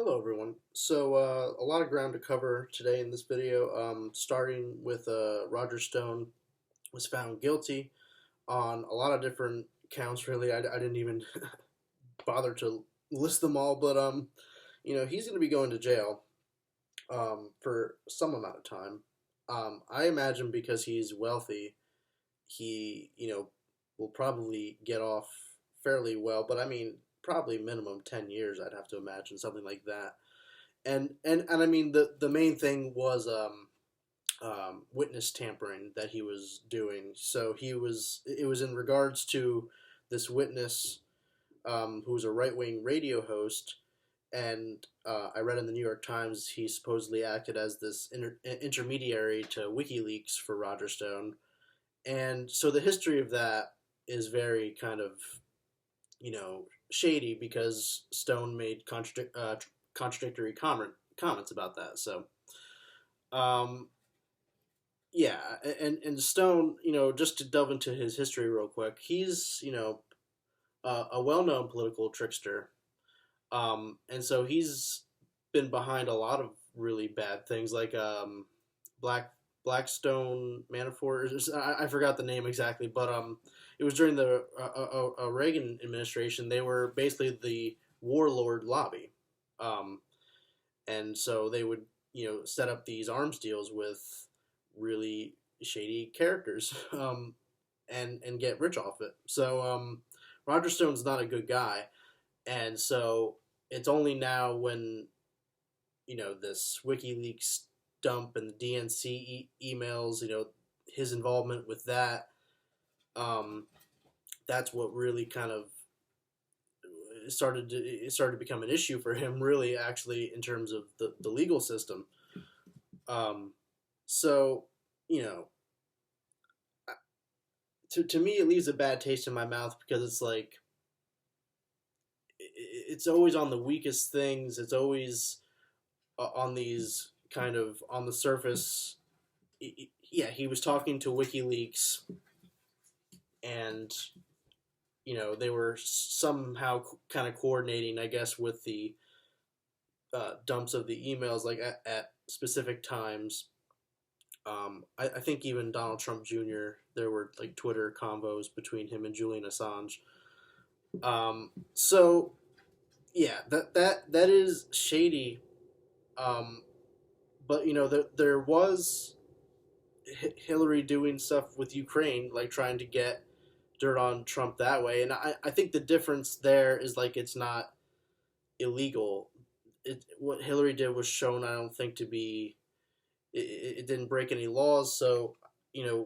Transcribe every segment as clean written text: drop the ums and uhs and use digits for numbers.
Hello everyone. A lot of ground to cover today in this video. Starting with Roger Stone was found guilty on a lot of different counts. Really, I didn't even bother to list them all, but he's going to be going to jail for some amount of time. I imagine because he's wealthy, he will probably get off fairly well. But I mean, probably minimum 10 years. I'd have to imagine something like that. And I mean the main thing was witness tampering that he was doing. So it was in regards to this witness who was a right wing radio host, and I read in the New York Times he supposedly acted as this intermediary to WikiLeaks for Roger Stone, and so the history of that is very kind of shady because Stone made contradictory comments about that. So, um, yeah, and Stone, just to delve into his history real quick, he's a well known political trickster, and so he's been behind a lot of really bad things like Black Blackstone Manafort. I forgot the name exactly, but it was during the Reagan administration. They were basically the warlord lobby. Um, and so they would set up these arms deals with really shady characters and get rich off it. So Roger Stone's not a good guy, and so it's only now when this WikiLeaks dump and the DNC emails, his involvement with that, um, that's what really kind of it started to become an issue for him, really, actually, in terms of the legal system. Um, so, you know, to me, it leaves a bad taste in my mouth because it's like, it's always on the weakest things. It's always on these kind of on the surface. Yeah, he was talking to WikiLeaks, and they were somehow kind of coordinating, I guess, with the dumps of the emails, like at specific times. I think even Donald Trump Jr. There were like Twitter convos between him and Julian Assange. So yeah, that is shady. Um, but there was Hillary doing stuff with Ukraine, like trying to get dirt on Trump that way, and I think the difference there is like it's not illegal. What Hillary did was shown, I don't think, to be it didn't break any laws. So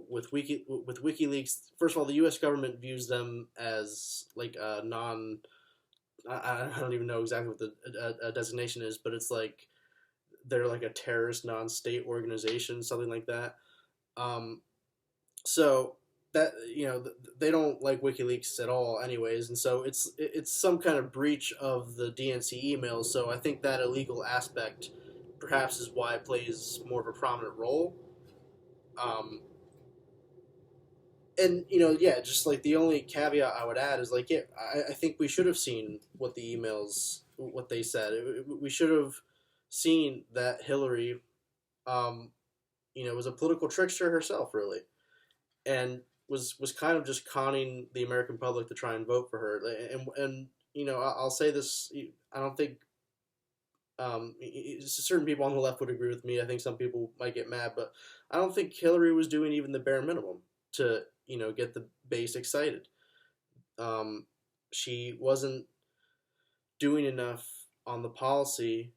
with WikiLeaks, first of all, the U.S. government views them as like a non. I don't even know exactly what the designation is, but it's like they're like a terrorist non-state organization, something like that. Um, so that they don't like WikiLeaks at all, anyways, and so it's some kind of breach of the DNC emails. So I think that illegal aspect perhaps is why it plays more of a prominent role. Um, and yeah, just like the only caveat I would add is like, yeah, I think we should have seen what the emails, what they said. We should have seen that Hillary, um, was a political trickster herself, really, and was kind of just conning the American public to try and vote for her. And I'll say this: I don't think certain people on the left would agree with me. I think some people might get mad, but I don't think Hillary was doing even the bare minimum to get the base excited. She wasn't doing enough on the policy,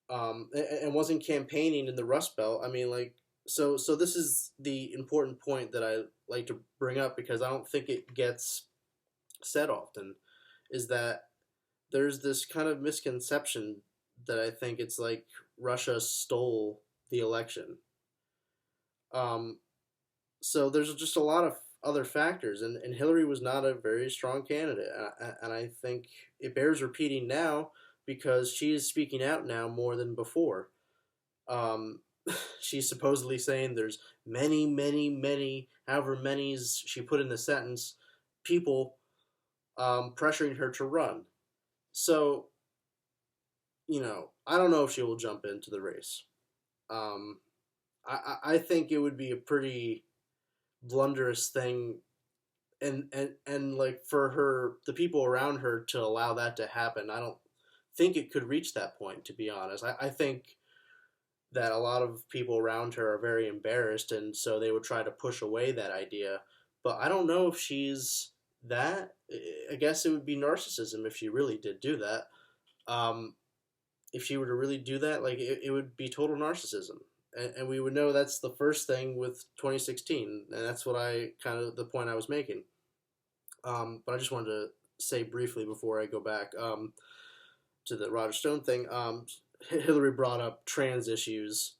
and wasn't campaigning in the Rust Belt. I mean, like, so this is the important point that I like to bring up because I don't think it gets said often, is that there's this kind of misconception that I think it's like Russia stole the election. Um, so there's just a lot of other factors, and Hillary was not a very strong candidate, and I think it bears repeating now because she is speaking out now more than before. Um, she's supposedly saying there's many, many, many, however many's she put in the sentence, people pressuring her to run. So I don't know if she will jump into the race. Um, I think it would be a pretty blunderous thing, and like for her, the people around her to allow that to happen. I don't think it could reach that point. To be honest, I think that a lot of people around her are very embarrassed, and so they would try to push away that idea. But I don't know if she's that. I guess it would be narcissism if she really did do that. Um, if she were to really do that, like it would be total narcissism. And we would know that's the first thing with 2016, and that's what I kind of the point I was making. But I just wanted to say briefly before I go back to the Roger Stone thing. Hillary brought up trans issues,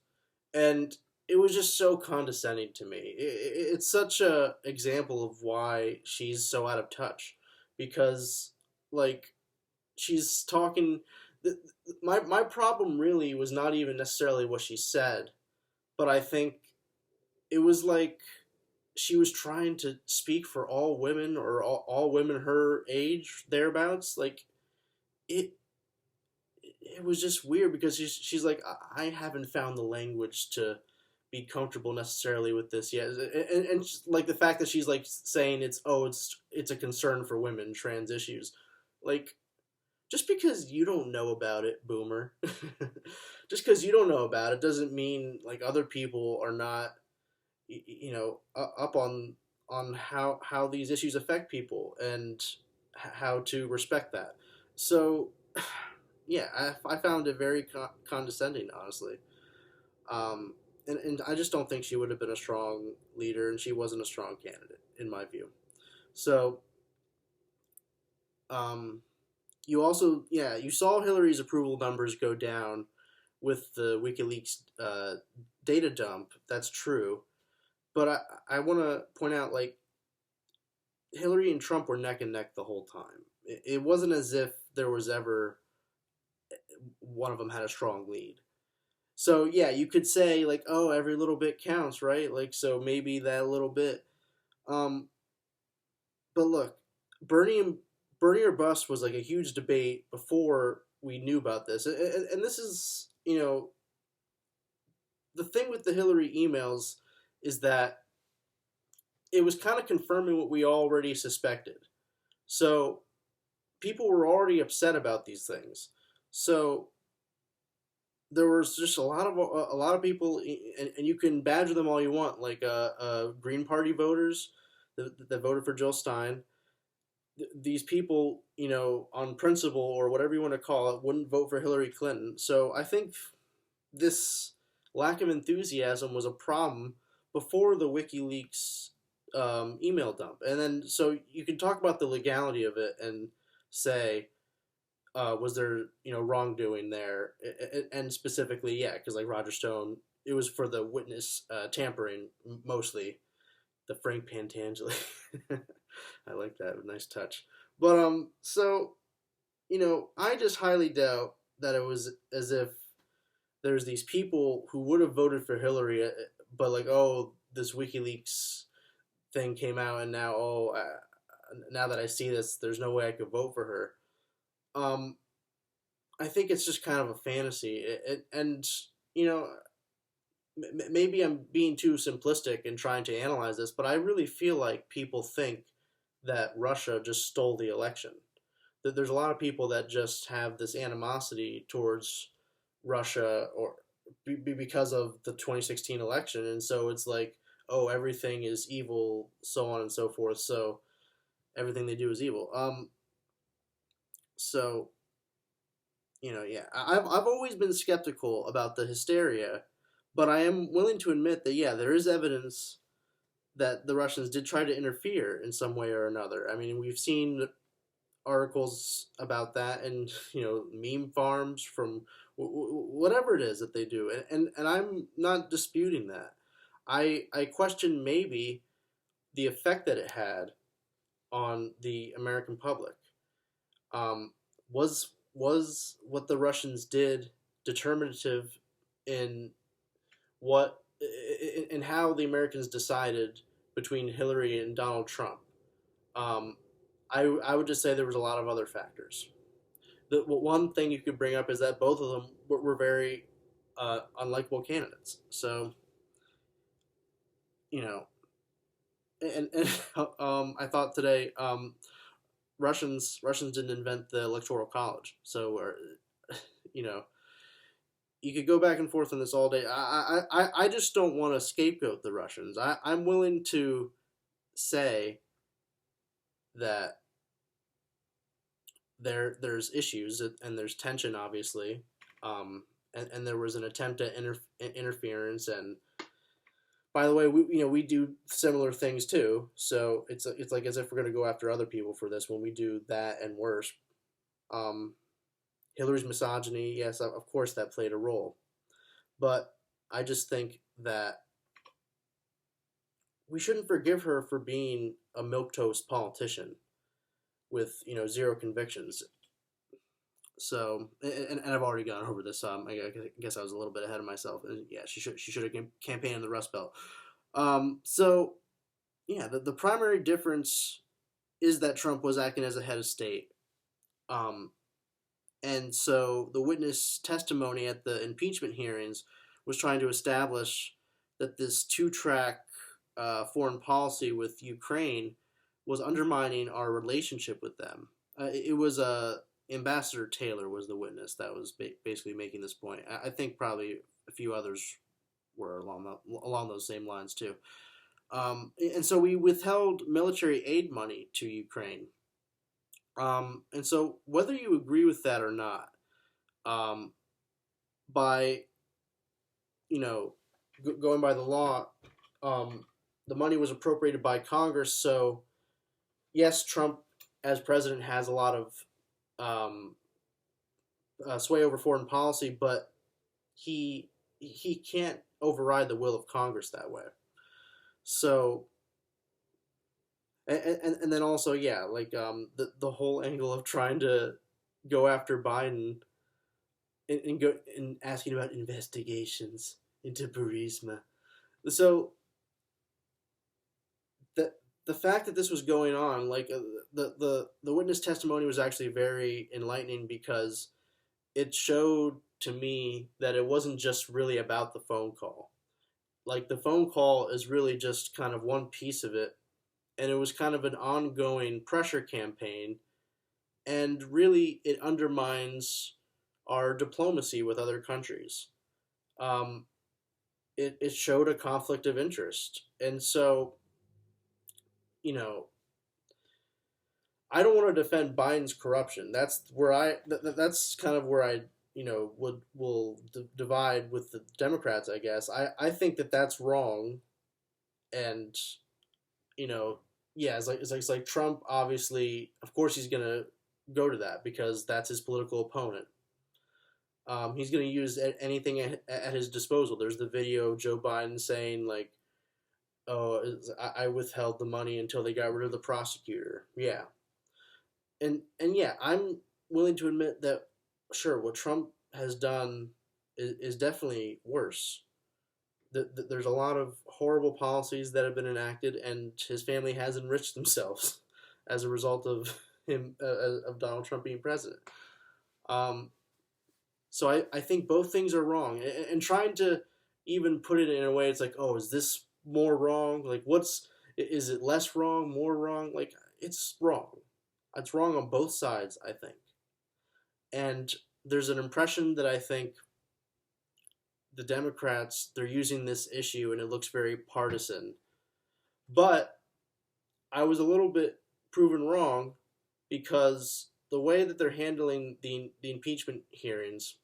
and it was just so condescending to me. It's such a example of why she's so out of touch, because like she's talking. My problem really was not even necessarily what she said, but I think it was like she was trying to speak for all women, or all women her age thereabouts. Like it it was just weird because she's like, I haven't found the language to be comfortable necessarily with this yet, and like the fact that she's like saying it's a concern for women, trans issues, like just because you don't know about it, boomer, just because you don't know about it doesn't mean like other people are not, up on how these issues affect people, and how to respect that. So, yeah, I found it very condescending, honestly. And I just don't think she would have been a strong leader, and she wasn't a strong candidate in my view. So, um, you also, yeah, you saw Hillary's approval numbers go down with the WikiLeaks data dump. That's true, but I want to point out, like, Hillary and Trump were neck and neck the whole time. It wasn't as if there was ever one of them had a strong lead. So yeah, you could say like, oh, every little bit counts, right? Like, so maybe that little bit. Um, but look, Bernie and Bernie or bust was like a huge debate before we knew about this, and this is, the thing with the Hillary emails is that it was kind of confirming what we already suspected. So people were already upset about these things. So there was just a lot of people, and you can badger them all you want, like Green Party voters that voted for Jill Stein. These people, on principle or whatever you want to call it, wouldn't vote for Hillary Clinton. So I think this lack of enthusiasm was a problem before the WikiLeaks email dump, and then so you can talk about the legality of it and say, was there wrongdoing there, and specifically, yeah, because like Roger Stone, it was for the witness tampering mostly, the Frank Pantangeli. I like that, nice touch. But so I just highly doubt that it was as if there's these people who would have voted for Hillary, but like, oh, this WikiLeaks thing came out, and now, now that I see this, there's no way I could vote for her. Um, I think it's just kind of a fantasy, and you know, maybe I'm being too simplistic in trying to analyze this, but I really feel like people think that Russia just stole the election. That there's a lot of people that just have this animosity towards Russia, or because of the 2016 election, and so it's like, oh, everything is evil, so on and so forth. So everything they do is evil. So yeah, I've always been skeptical about the hysteria, but I am willing to admit that, yeah, there is evidence that the Russians did try to interfere in some way or another. I mean, we've seen articles about that, and meme farms from whatever it is that they do, and I'm not disputing that. I question maybe the effect that it had on the American public. Um, was what the Russians did determinative in what in how the Americans decided between Hillary and Donald Trump? Um, I would just say there was a lot of other factors. the one thing you could bring up is that both of them were very unlikable candidates. So you know, and I thought today Russians didn't invent the electoral college, so you know you could go back and forth on this all day. I just don't want to scapegoat the Russians. I'm willing to say that there's issues and there's tension, obviously, and there was an attempt at interference. And by the way, we do similar things too. So it's like as if we're going to go after other people for this when we do that and worse. Um, Hillary's misogyny, yes, of course that played a role, but I just think that we shouldn't forgive her for being a milquetoast politician with zero convictions. So, and I've already gone over this. I guess I was a little bit ahead of myself. And yeah, she should have campaigned in the Rust Belt. So yeah, the primary difference is that Trump was acting as a head of state. Um, and so the witness testimony at the impeachment hearings was trying to establish that this two-track foreign policy with Ukraine was undermining our relationship with them. It was Ambassador Taylor was the witness that was basically making this point. I think probably a few others were along those same lines too. And so we withheld military aid money to Ukraine. And so whether you agree with that or not, um, by going by the law, the money was appropriated by Congress. So yes, Trump as president has a lot of sway over foreign policy, but he can't override the will of Congress that way. So and then also yeah, like the whole angle of trying to go after Biden and go and asking about investigations into Burisma. So the the fact that this was going on, like the witness testimony was actually very enlightening because it showed to me that it wasn't just really about the phone call. Like the phone call is really just kind of one piece of it, and it was kind of an ongoing pressure campaign, and really it undermines our diplomacy with other countries. Um, it showed a conflict of interest, and so you know I don't want to defend Biden's corruption. That's kind of where I will divide with the Democrats. I guess I think that that's wrong, and you know yeah, it's like Trump obviously, of course, he's gonna go to that because that's his political opponent. He's gonna use anything at his disposal. There's the video of Joe Biden saying like, "Oh, I withheld the money until they got rid of the prosecutor." Yeah, and yeah, I'm willing to admit that sure, what Trump has done is definitely worse. There's a lot of horrible policies that have been enacted, and his family has enriched themselves as a result of him of Donald Trump being president. Um, so I think both things are wrong, and trying to even put it in a way, it's like, oh, is this more wrong? Like, is it less wrong, more wrong? Like, it's wrong. It's wrong on both sides, I think. And there's an impression that I think the Democrats, they're using this issue and it looks very partisan. But I was a little bit proven wrong because the way that they're handling the impeachment hearings,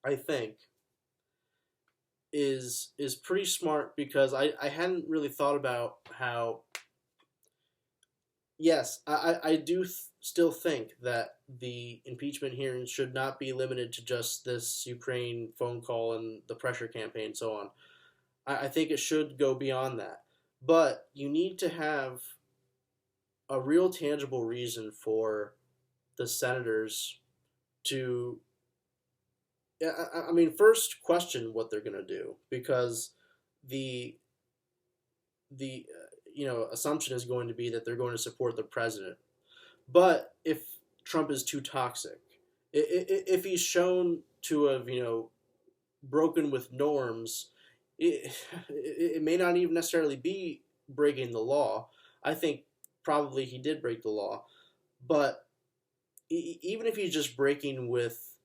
I think, is pretty smart because I hadn't really thought about how yes, I do still think that the impeachment hearings should not be limited to just this Ukraine phone call and the pressure campaign and so on. I think it should go beyond that. But you need to have a real tangible reason for the senators to, I mean, first question what they're going to do because the assumption is going to be that they're going to support the president. But if Trump is too toxic, If he's shown to have, broken with norms, it may not even necessarily be breaking the law. I think probably he did break the law, but even if he's just breaking with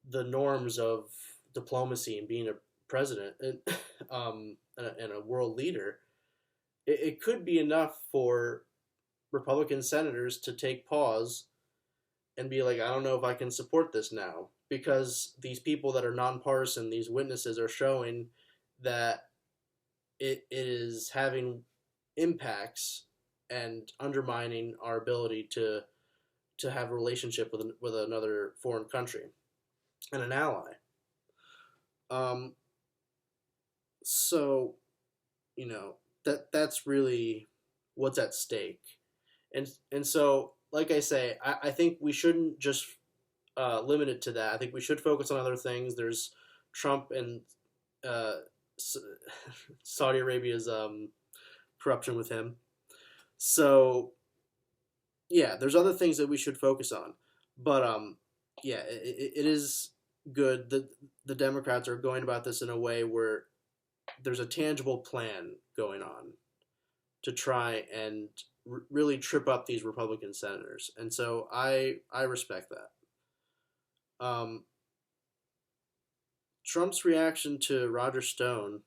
the norms of diplomacy and being a president and a world leader, it could be enough for Republican senators to take pause and be like, I don't know if I can support this now because these people that are nonpartisan, these witnesses are showing that it is having impacts and undermining our ability to have a relationship with another foreign country and an ally. Um, so that's really what's at stake, and so like I say, I think we shouldn't just limit it to that. I think we should focus on other things. There's Trump and uh, Saudi Arabia's corruption with him. So yeah, there's other things that we should focus on, but yeah, it is good that the Democrats are going about this in a way where there's a tangible plan going on to try and really trip up these Republican senators, and so I respect that. Trump's reaction to Roger Stone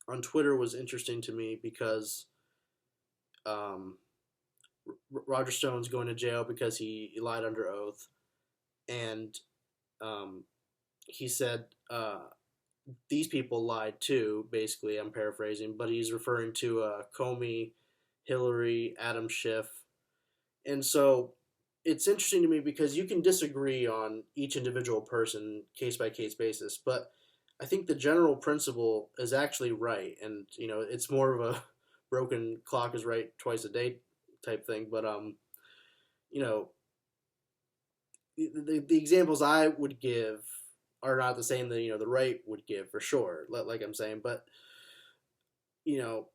on Twitter was interesting to me because um, Roger Stone's going to jail because he lied under oath, and um, he said these people lied too. Basically, I'm paraphrasing, but he's referring to Comey, Hillary, Adam Schiff, and so it's interesting to me because you can disagree on each individual person case by case basis, but I think the general principle is actually right, and it's more of a broken clock is right twice a day type thing. But you know, the examples I would give are not the same that the right would give for sure. Like I'm saying, but you know,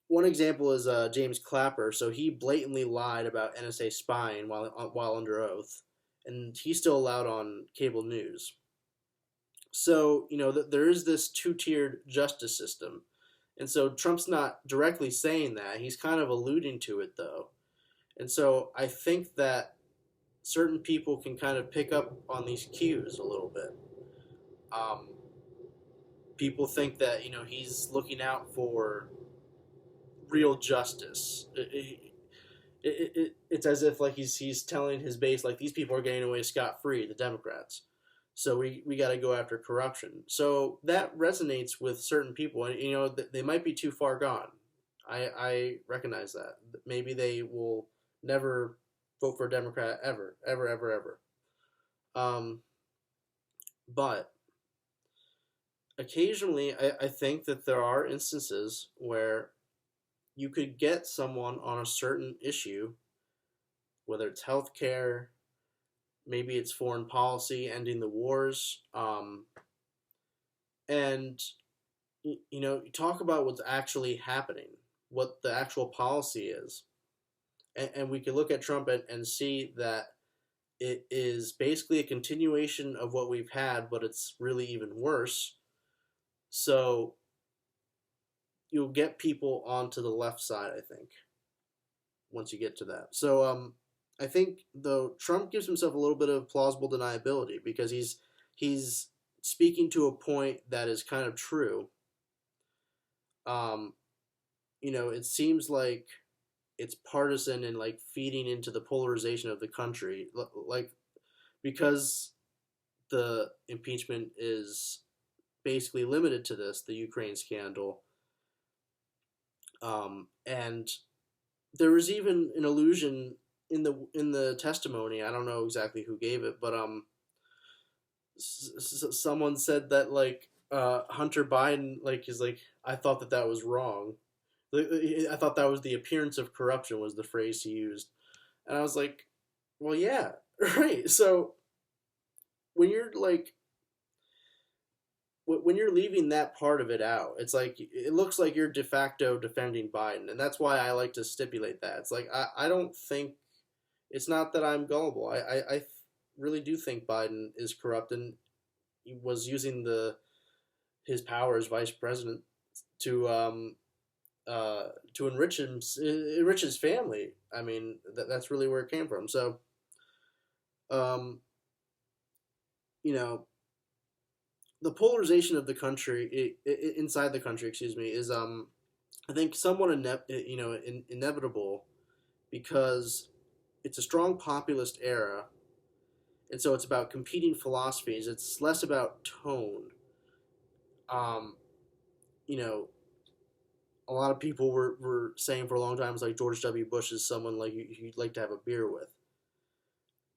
one example is James Clapper. So he blatantly lied about NSA spying while under oath, and he's still allowed on cable news. So there is this two-tiered justice system, and so Trump's not directly saying that. He's kind of alluding to it though, and so I think that certain people can kind of pick up on these cues a little bit. Um, People think that he's looking out for real justice. It's as if like he's telling his base like these people are getting away scot free, the Democrats. So we got to go after corruption. So that resonates with certain people, and they might be too far gone. I recognize that. Maybe they will never vote for a Democrat ever, ever, ever, ever. Um, but occasionally, I think that there are instances where you could get someone on a certain issue, whether it's healthcare, maybe it's foreign policy, ending the wars, and you talk about what's actually happening, what the actual policy is, and we can look at Trump and see that it is basically a continuation of what we've had, but it's really even worse. So you'll get people onto the left side, I think, once you get to that. So I think though Trump gives himself a little bit of plausible deniability because he's speaking to a point that is kind of true. Um, it seems like it's partisan and like feeding into the polarization of the country, like because the impeachment is basically limited to this, the Ukraine scandal, and there was even an allusion in the testimony. I don't know exactly who gave it, but someone said that like Hunter Biden like is like I thought that was wrong. I thought that was the appearance of corruption was the phrase he used, and I was like, well, yeah, right. So when you're like when you're leaving that part of it out, it's like it looks like you're de facto defending Biden, and that's why I like to stipulate that. It's like I don't think it's not that I'm gullible. I really do think Biden is corrupt and he was using the his power as vice president to to enrich his family. I mean, that's really where it came from. So, um, you know, the polarization of the country, inside the country, excuse me, is I think somewhat inevitable because it's a strong populist era, and so it's about competing philosophies. It's less about tone. Um, you know, a lot of people were saying for a long time, it's like George W. Bush is someone like you'd like to have a beer with.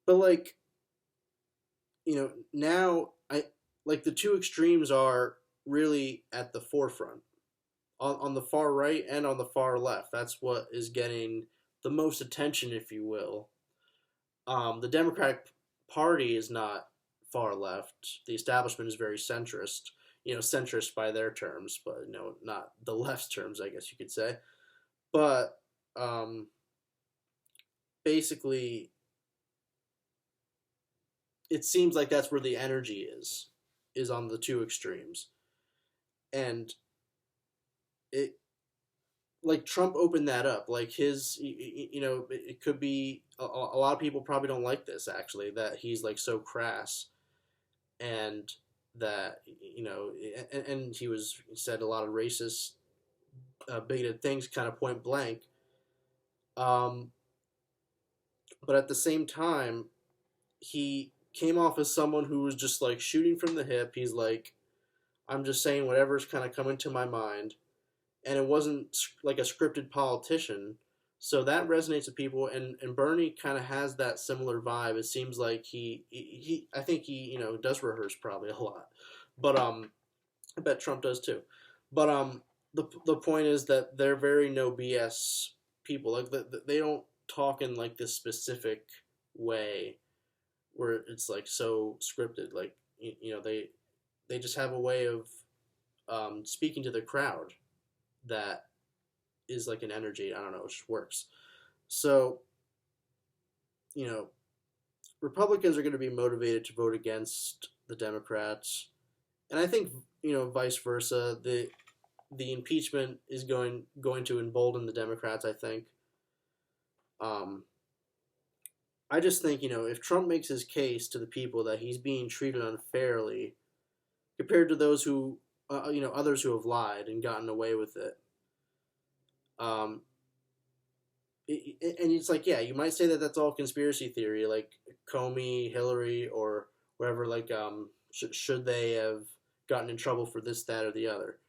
But like, now I like the two extremes are really at the forefront. On the far right and on the far left. That's what is getting the most attention, if you will. The Democratic Party is not far left. The establishment is very centrist. Centrist by their terms, but not the left's terms, I guess you could say. But um, basically, it seems like that's where the energy is on the two extremes, and it like Trump opened that up. Like it could be a lot of people probably don't like this actually that he's like so crass and that and he said a lot of racist, bigoted things, kind of point blank. Um, but at the same time, he came off as someone who was just like shooting from the hip. He's like, I'm just saying whatever's kind of coming to my mind, and it wasn't like a scripted politician. So that resonates with people, and Bernie kind of has that similar vibe. It seems like he I think he does rehearse probably a lot, but I bet Trump does too. But the point is that they're very no BS people. Like they don't talk in like this specific way where it's like so scripted. Like they just have a way of speaking to the crowd that is like an energy. I don't know, it just works. So, you know, Republicans are going to be motivated to vote against the Democrats, and I think vice versa. The impeachment is going to embolden the Democrats. I think. Um, I just think if Trump makes his case to the people that he's being treated unfairly compared to those who others who have lied and gotten away with it. Um, and it's like, yeah, you might say that that's all conspiracy theory, like Comey, Hillary, or whatever. Like, should they have gotten in trouble for this, that, or the other?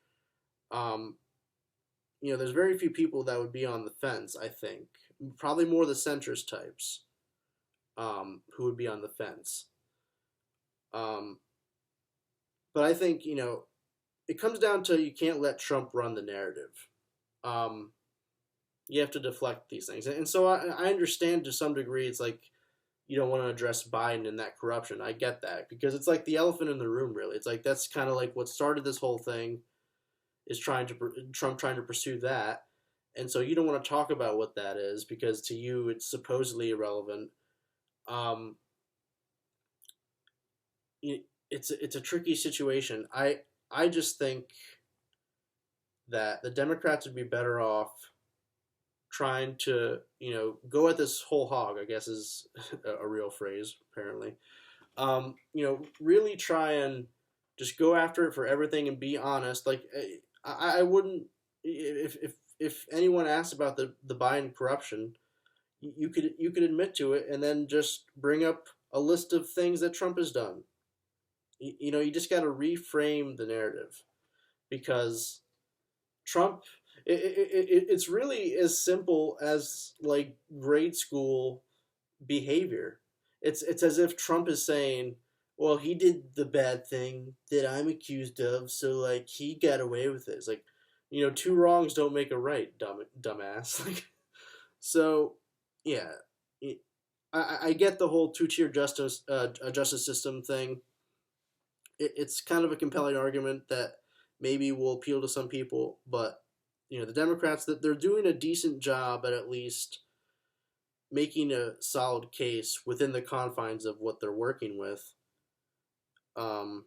Um, there's very few people that would be on the fence. I think probably more the centrist types, who would be on the fence. Um, but I think it comes down to you can't let Trump run the narrative. Um, you have to deflect these things. And so I understand to some degree it's like you don't want to address Biden and that corruption. I get that because it's like the elephant in the room, really. It's like that's kind of like what started this whole thing is Trump trying to pursue that. And so you don't want to talk about what that is because to you it's supposedly irrelevant. Um, it's a tricky situation. I just think that the Democrats would be better off trying to go at this whole hog. I guess is a real phrase apparently. Really try and just go after it for everything and be honest. Like I wouldn't if anyone asked about the Biden corruption, you could admit to it and then just bring up a list of things that Trump has done. You just got to reframe the narrative because Trump. It's really as simple as like grade school behavior. It's as if Trump is saying, "Well, he did the bad thing that I'm accused of, so like he got away with it." It's like, two wrongs don't make a right, dumbass. Like, so, yeah, I get the whole two-tier justice system thing. It's kind of a compelling argument that maybe will appeal to some people, but the Democrats that they're doing a decent job at least making a solid case within the confines of what they're working with. Um,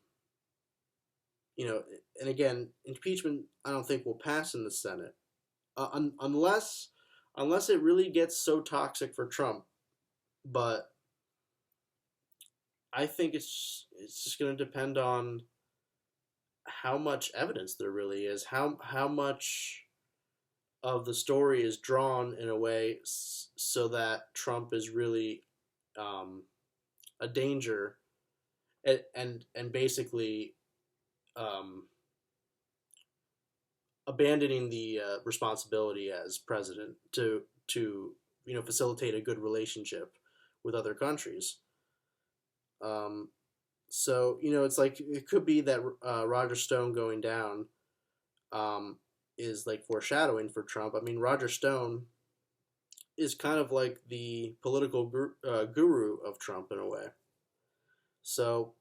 you know, and again, impeachment I don't think will pass in the Senate unless it really gets so toxic for Trump. But I think it's just going to depend on how much evidence there really is, how much of the story is drawn in a way so that Trump is really um, a danger, and basically um, abandoning the responsibility as president to facilitate a good relationship with other countries. Um, so it's like it could be that Roger Stone going down um, is like foreshadowing for Trump. I mean, Roger Stone is kind of like the political guru of Trump in a way. So,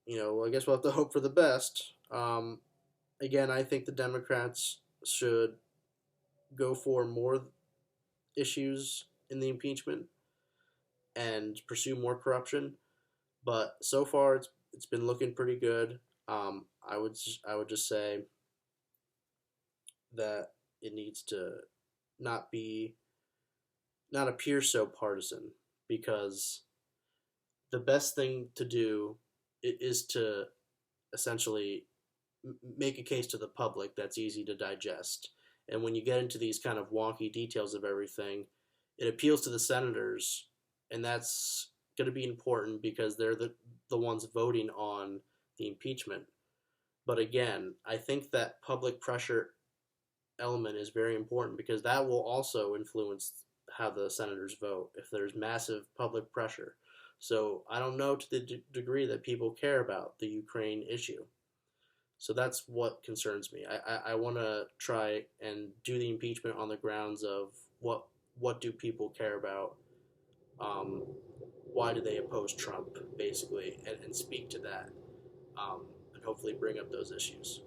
I guess we'll have to hope for the best. Again, I think the Democrats should go for more issues in the impeachment and pursue more corruption. But so far, it's been looking pretty good. I would just say that it needs to not be not appear so partisan, because the best thing to do is to essentially make a case to the public that's easy to digest. And when you get into these kind of wonky details of everything, it appeals to the senators, and that's going to be important because they're the ones voting on the impeachment. But again, I think that public pressure element is very important because that will also influence how the senators vote if there's massive public pressure. So I don't know to the degree that people care about the Ukraine issue. So that's what concerns me. I want to try and do the impeachment on the grounds of what do people care about? Um, why do they oppose Trump, basically, and speak to that, and hopefully bring up those issues.